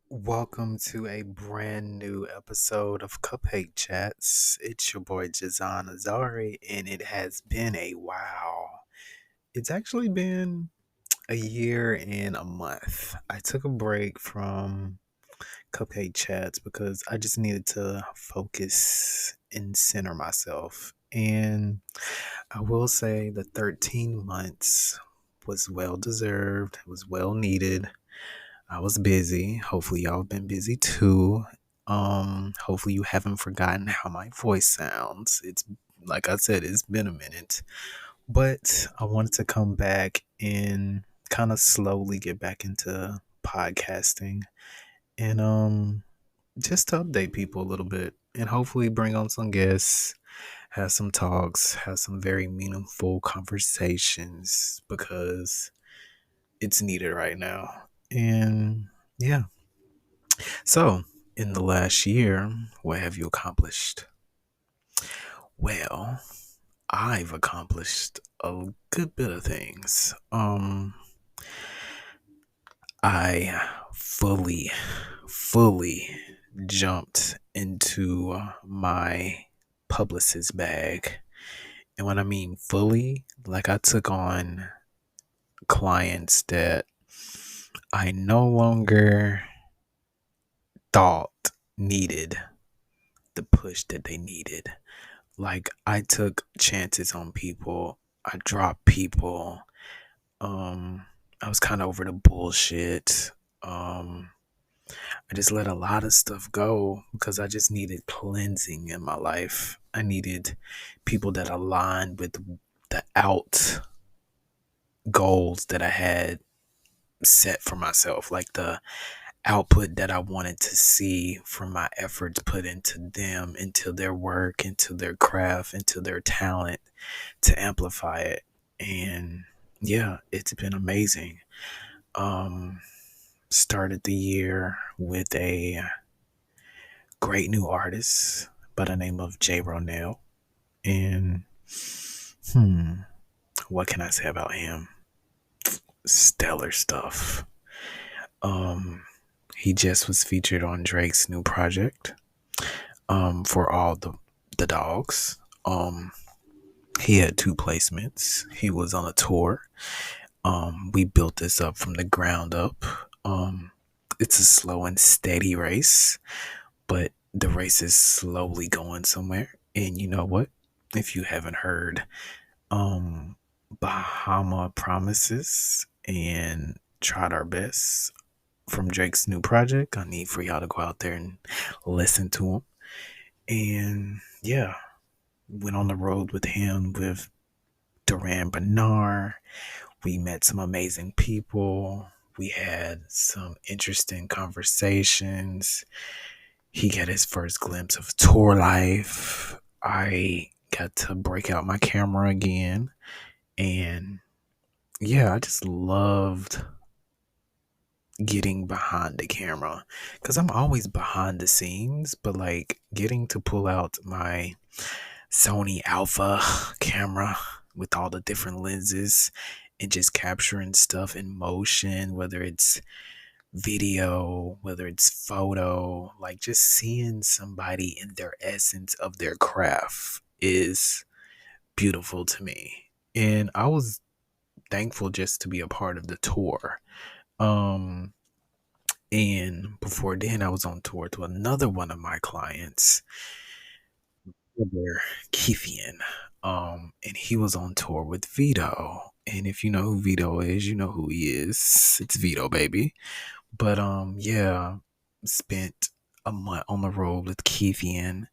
Welcome to a brand new episode of Cupcake Chats. It's your boy Jzon Azari, and it has been a while. It's actually been a year and a month. I took a break from Cupcake Chats because I just needed to focus and center myself. And I will say the 13 months was well deserved, it was well needed. I was busy. Hopefully y'all have been busy too. Hopefully you haven't forgotten how my voice sounds. It's like I said, it's been a minute. But I wanted to come back and kind of slowly get back into podcasting and just to update people a little bit and hopefully bring on some guests, have some talks, have some very meaningful conversations because it's needed right now. And yeah. So, in the last year, what have you accomplished? Well, I've accomplished a good bit of things. I fully jumped into my publicist bag. And when I mean fully, like I took on clients that I no longer thought needed the push that they needed. Like I took chances on people. I dropped people. I was kind of over the bullshit. I just let a lot of stuff go because I just needed cleansing in my life. I needed people that aligned with the out goals that I had set for myself, like the output that I wanted to see from my efforts put into them, into their work, into their craft, into their talent to amplify it. And yeah, it's been amazing. Um, Started the year with a great new artist by the name of Jzon. And hmm, what can I say about him? Stellar stuff. Um, he just was featured on Drake's new project. For all the dogs. He had two placements. He was on a tour. We built this up from the ground up. It's a slow and steady race, but the race is slowly going somewhere. And you know what? If you haven't heard, Bahama Promises and Tried Our Best from Drake's new project, I need for y'all to go out there and listen to him. And yeah, went on the road with him with Duran Bernard. We met some amazing people. We had some interesting conversations. He got his first glimpse of tour life. I got to break out my camera again. And yeah, I just loved getting behind the camera because I'm always behind the scenes, but like getting to pull out my Sony Alpha camera with all the different lenses and just capturing stuff in motion, whether it's video, whether it's photo, like just seeing somebody in their essence of their craft is beautiful to me. And I was thankful just to be a part of the tour. Um, and before then, I was on tour to another one of my clients, Keithian. And he was on tour with Vito. And if you know who Vito is, you know who he is. It's Vito, baby. But yeah, spent a month on the road with Keithian,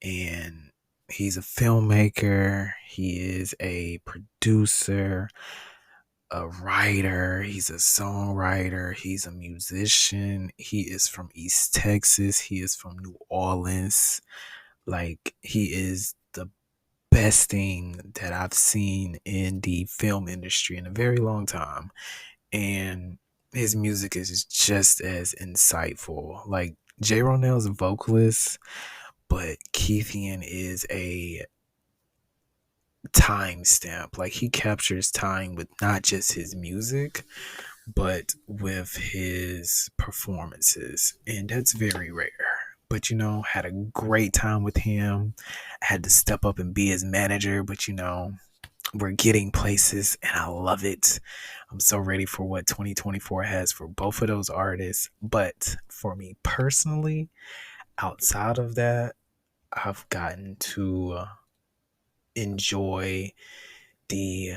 and he's a filmmaker. He is a producer, a writer. He's a songwriter. He's a musician. He is from East Texas. He is from New Orleans. Like he is the best thing that I've seen in the film industry in a very long time. And his music is just as insightful. Like J. Ronell's a vocalist, but Keithian is a timestamp. Like he captures time with not just his music, but with his performances, and that's very rare. But had a great time with him. I had to step up and be his manager, but we're getting places and I love it. I'm so ready for what 2024 has for both of those artists. But for me personally, outside of that, I've gotten to enjoy the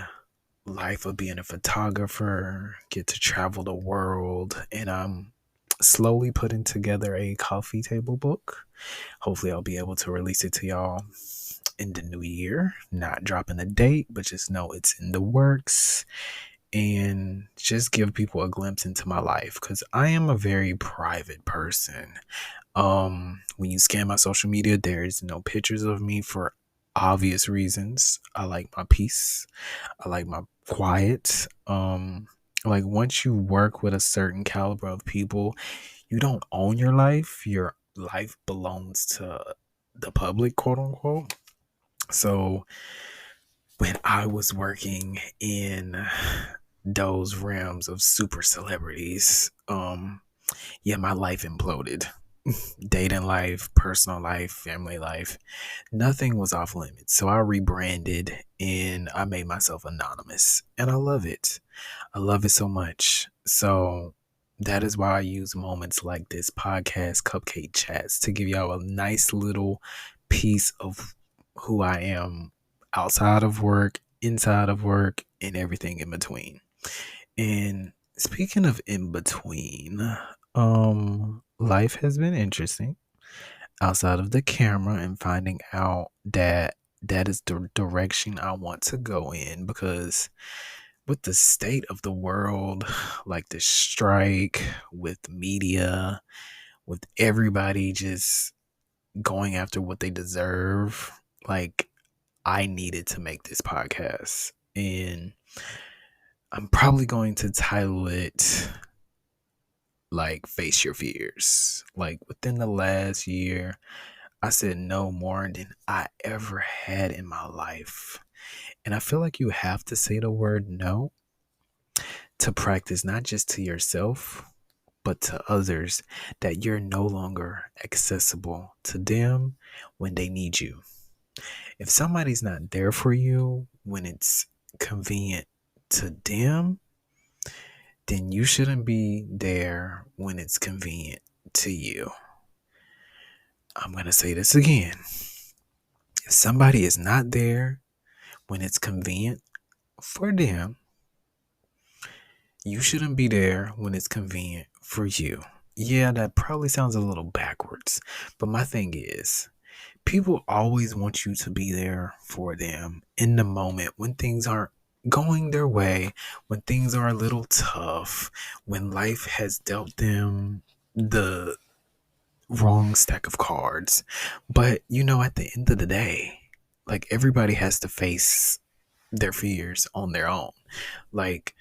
life of being a photographer, get to travel the world, and I'm slowly putting together a coffee table book. Hopefully, I'll be able to release it to y'all in the new year. Not dropping the date, but just know it's in the works and just give people a glimpse into my life because I am a very private person. When you scan my social media, there's no pictures of me for obvious reasons. I like my peace. I like my quiet. Like once you work with a certain caliber of people, you don't own your life. Your life belongs to the public, quote unquote. So when I was working in those realms of super celebrities, yeah, my life imploded. Dating life, personal life, family life, nothing was off limits. So I rebranded and I made myself anonymous. And I love it. I love it so much. So that is why I use moments like this podcast, Cupcake Chats, to give y'all a nice little piece of who I am outside of work, inside of work, and everything in between. And speaking of in between, life has been interesting outside of the camera and finding out that that is the direction I want to go in because with the state of the world, like the strike, with media, with everybody just going after what they deserve, like I needed to make this podcast. And I'm probably going to title it like Face Your Fears. Like within the last year, I said no more than I ever had in my life. And I feel like you have to say the word no to practice not just to yourself, but to others that you're no longer accessible to them when they need you. If somebody's not there for you when it's convenient to them, then you shouldn't be there when it's convenient to you. I'm going to say this again. If somebody is not there when it's convenient for them, you shouldn't be there when it's convenient for you. Yeah, that probably sounds a little backwards, but my thing is, people always want you to be there for them in the moment when things aren't going their way, when things are a little tough, when life has dealt them the wrong stack of cards. But at the end of the day, like everybody has to face their fears on their own. Like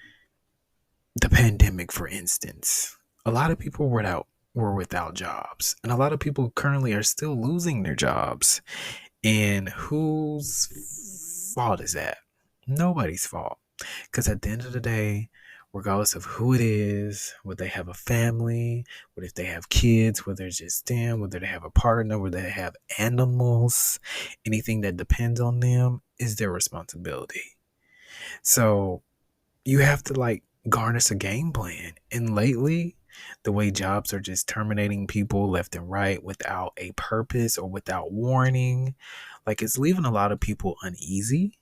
the pandemic, for instance, a lot of people were without jobs, and a lot of people currently are still losing their jobs. And whose fault is that? Nobody's fault. Because at the end of the day, regardless of who it is, whether they have a family, whether if they have kids, whether it's just them, whether they have a partner, whether they have animals, anything that depends on them is their responsibility. So you have to garnish a game plan. And lately, the way jobs are just terminating people left and right without a purpose or without warning, it's leaving a lot of people uneasy.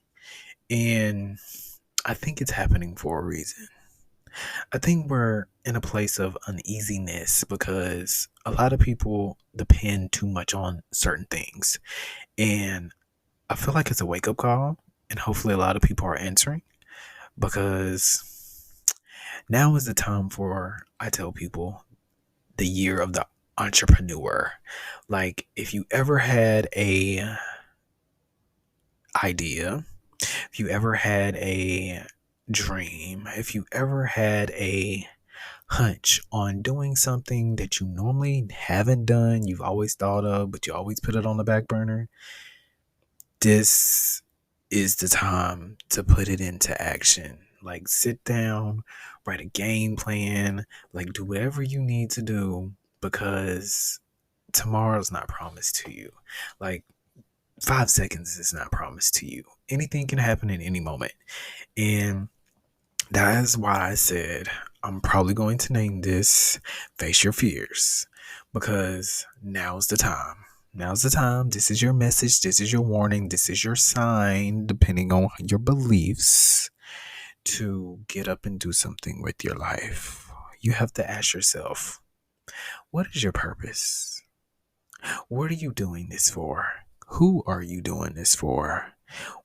And I think it's happening for a reason. I think we're in a place of uneasiness because a lot of people depend too much on certain things. And I feel like it's a wake up call. And hopefully, a lot of people are answering because now is the time for, I tell people, the year of the entrepreneur. Like if you ever had a idea, if you ever had a dream, if you ever had a hunch on doing something that you normally haven't done, you've always thought of, but you always put it on the back burner, this is the time to put it into action. Like, sit down, write a game plan, like, do whatever you need to do, because tomorrow's not promised to you. Like, 5 seconds is not promised to you. Anything can happen in any moment. And that is why I said I'm probably going to name this Face Your Fears, because now's the time. Now's the time. This is your message. This is your warning. This is your sign, depending on your beliefs, to get up and do something with your life. You have to ask yourself, what is your purpose? What are you doing this for? Who are you doing this for?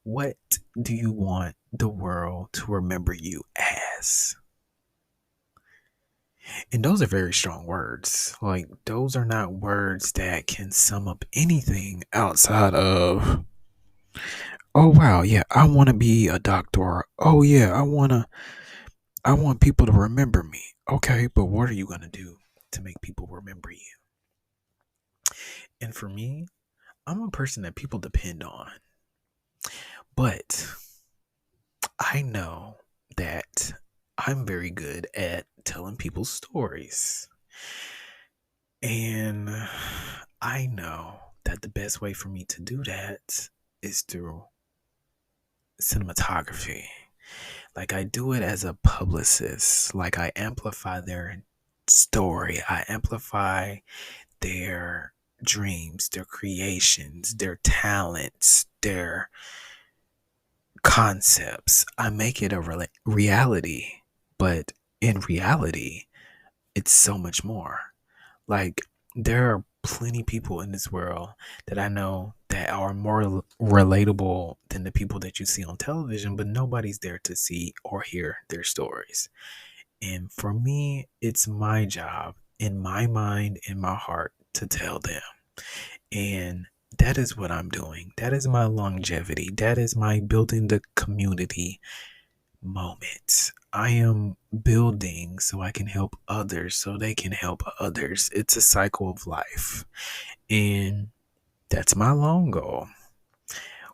What do you want the world to remember you as? And those are very strong words. Like, those are not words that can sum up anything outside of, oh wow, yeah, I want to be a doctor. Oh yeah, I want people to remember me. Okay, but what are you going to do to make people remember you? And for me, I'm a person that people depend on. But I know that I'm very good at telling people stories. And I know that the best way for me to do that is through cinematography. Like, I do it as a publicist. Like, I amplify their story. I amplify their dreams, their creations, their talents, their concepts. I make it a reality. But in reality, it's so much more. Like, there are plenty people in this world that I know that are more relatable than the people that you see on television, but nobody's there to see or hear their stories. And for me, it's my job, in my mind, in my heart, to tell them. And that is what I'm doing. That is my longevity. That is my building the community moment. I am building so I can help others, so they can help others. It's a cycle of life. And that's my long goal.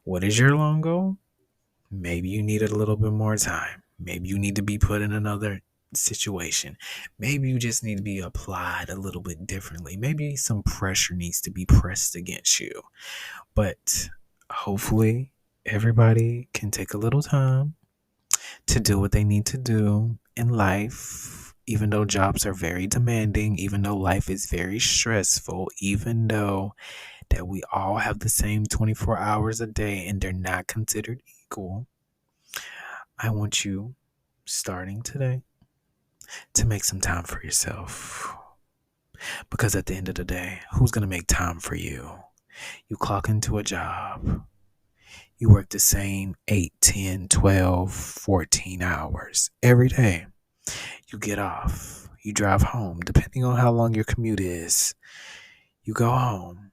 What is your long goal? Maybe you need a little bit more time. Maybe you need to be put in another situation. Maybe you just need to be applied a little bit differently. Maybe some pressure needs to be pressed against you. But hopefully, everybody can take a little time to do what they need to do in life, even though jobs are very demanding, even though life is very stressful, even though that we all have the same 24 hours a day and they're not considered equal. I want you, starting today, to make some time for yourself. Because at the end of the day, who's going to make time for you? You clock into a job. You work the same 8, 10, 12, 14 hours every day. You get off. You drive home, depending on how long your commute is. You go home.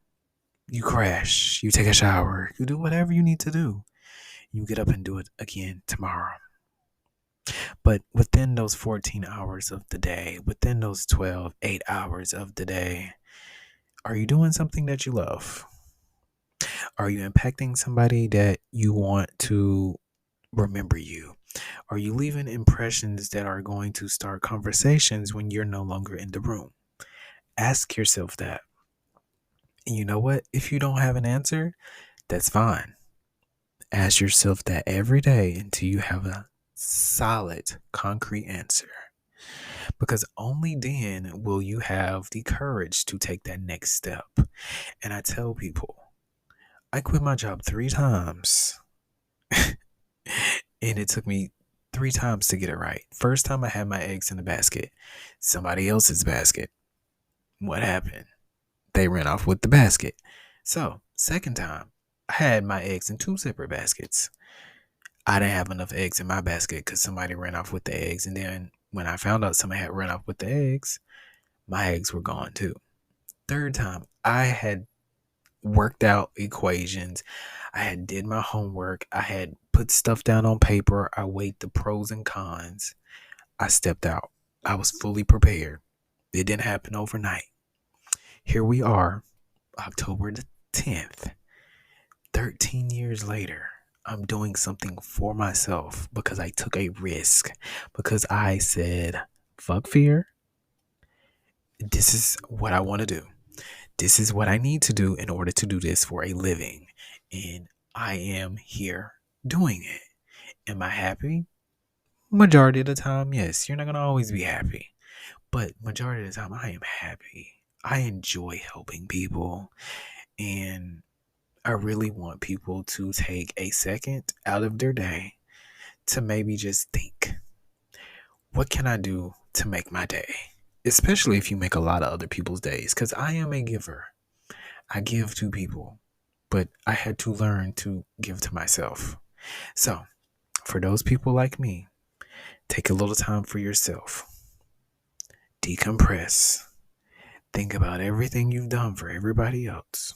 You crash. You take a shower. You do whatever you need to do. You get up and do it again tomorrow. But within those 14 hours of the day, within those 12, 8 hours of the day, are you doing something that you love? Are you impacting somebody that you want to remember you? Are you leaving impressions that are going to start conversations when you're no longer in the room? Ask yourself that. And you know what? If you don't have an answer, that's fine. Ask yourself that every day until you have a solid, concrete answer. Because only then will you have the courage to take that next step. And I tell people, I quit my job 3 times. And it took me 3 times to get it right. First time I had my eggs in a basket, somebody else's basket. What happened? They ran off with the basket. So, second time, I had my eggs in 2 separate baskets. I didn't have enough eggs in my basket because somebody ran off with the eggs. And then when I found out somebody had run off with the eggs, my eggs were gone too. Third time, I had worked out equations. I had did my homework. I had put stuff down on paper. I weighed the pros and cons. I stepped out. I was fully prepared. It didn't happen overnight. Here we are, October the 10th, 13 years later. I'm doing something for myself because I took a risk, because I said, fuck fear. This is what I want to do. This is what I need to do in order to do this for a living. And I am here doing it. Am I happy? Majority of the time, yes. You're not going to always be happy. But majority of the time, I am happy. I enjoy helping people. And I really want people to take a second out of their day to maybe just think, what can I do to make my day? Especially if you make a lot of other people's days. Because I am a giver. I give to people. But I had to learn to give to myself. So, for those people like me, take a little time for yourself. Decompress. Think about everything you've done for everybody else.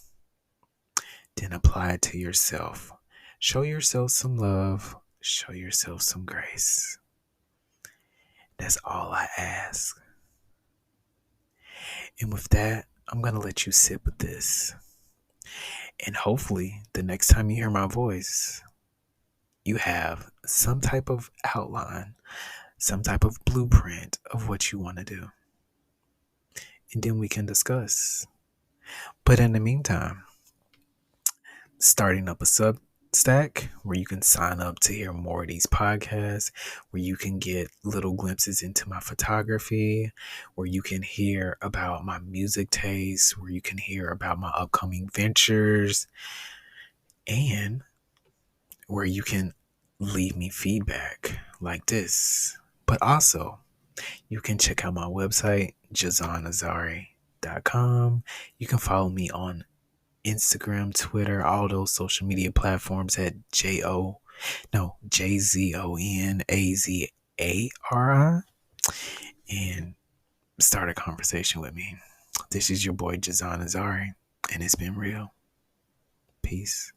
Then apply it to yourself. Show yourself some love. Show yourself some grace. That's all I ask. And with that, I'm going to let you sit with this. And hopefully, the next time you hear my voice, you have some type of outline, some type of blueprint of what you want to do. And then we can discuss. But in the meantime, starting up a Substack where you can sign up to hear more of these podcasts, where you can get little glimpses into my photography, where you can hear about my music taste, where you can hear about my upcoming ventures, and where you can leave me feedback like this. But also, you can check out my website, JzonAzari.com. You can follow me on Instagram, Twitter, all those social media platforms at JZonAzari, and start a conversation with me. This is your boy Jzon Azari, and it's been real. Peace.